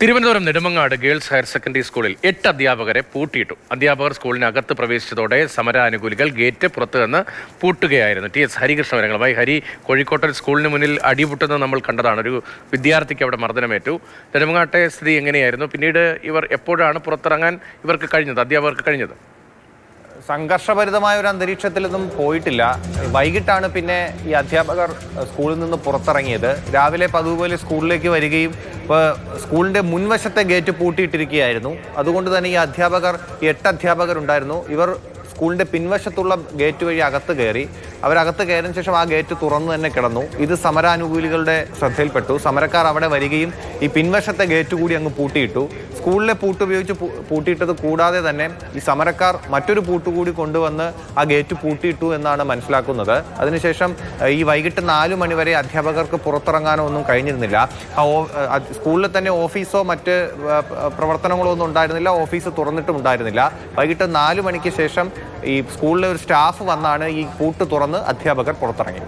Thiruvananthapuram Nedumangad girls higher secondary സ്കൂളിൽ 8 അധ്യാപകരെ പൂട്ടിയിട്ടു. അധ്യാപകർ സ്കൂളിനകത്ത് പ്രവേശിച്ചതോടെ സമരാനുകൂലികൾ ഗേറ്റ് പുറത്തു നിന്ന് പൂട്ടുകയായിരുന്നു. TS ഹരികൃഷ്ണ വിവരങ്ങളുമായി. ഹരി, കോഴിക്കോട്ടെ സ്കൂളിന് മുന്നിൽ അടിപൊട്ടുന്നത് നമ്മൾ കണ്ടതാണ്. ഒരു വിദ്യാർത്ഥിക്ക് അവിടെ മർദ്ദനമേറ്റു. നെടുമങ്ങാട്ടെ സ്ഥിതി എങ്ങനെയായിരുന്നു? പിന്നീട് ഇവർ എപ്പോഴാണ് പുറത്തിറങ്ങാൻ ഇവർക്ക് കഴിഞ്ഞത്, അധ്യാപകർക്ക് കഴിഞ്ഞത്? സംഘർഷഭരിതമായ ഒരു അന്തരീക്ഷത്തിലൊന്നും പോയിട്ടില്ല. വൈകിട്ടാണ് പിന്നെ ഈ അധ്യാപകർ സ്കൂളിൽ നിന്ന് പുറത്തിറങ്ങിയത്. രാവിലെ പതിവുപോലെ സ്കൂളിലേക്ക് വരികയും ഇപ്പോൾ സ്കൂളിൻ്റെ മുൻവശത്തെ ഗേറ്റ് പൂട്ടിയിട്ടിരിക്കുകയായിരുന്നു. അതുകൊണ്ട് തന്നെ ഈ 8 അധ്യാപകരുണ്ടായിരുന്നു. ഇവർ സ്കൂളിൻ്റെ പിൻവശത്തുള്ള ഗേറ്റ് വഴി അകത്ത് കയറി. അവരകത്ത് കയറിയതിനു ശേഷം ആ ഗേറ്റ് തുറന്നു തന്നെ കിടന്നു. ഇത് സമരാനുകൂലികളുടെ ശ്രദ്ധയിൽപ്പെട്ടു. സമരക്കാർ അവിടെ വരികയും ഈ പിൻവശത്തെ ഗേറ്റ് കൂടി അങ്ങ് പൂട്ടിയിട്ടു. സ്കൂളിലെ പൂട്ടുപയോഗിച്ച് പൂട്ടിയിട്ടത് കൂടാതെ തന്നെ ഈ സമരക്കാർ മറ്റൊരു പൂട്ടുകൂടി കൊണ്ടുവന്ന് ആ ഗേറ്റ് പൂട്ടിയിട്ടു എന്നാണ് മനസ്സിലാക്കുന്നത്. അതിനുശേഷം ഈ വൈകിട്ട് 4 മണി വരെ അധ്യാപകർക്ക് പുറത്തിറങ്ങാനോ ഒന്നും കഴിഞ്ഞിരുന്നില്ല. സ്കൂളിൽ തന്നെ ഓഫീസോ മറ്റ് പ്രവർത്തനങ്ങളോ ഒന്നും ഉണ്ടായിരുന്നില്ല. ഓഫീസ് തുറന്നിട്ടും ഉണ്ടായിരുന്നില്ല. വൈകിട്ട് 4 മണിക്ക് ശേഷം ഈ സ്കൂളിലെ ഒരു സ്റ്റാഫ് വന്നാണ് ഈ പൂട്ട് തുറന്ന് അധ്യാപകർ പുറത്തിറങ്ങി.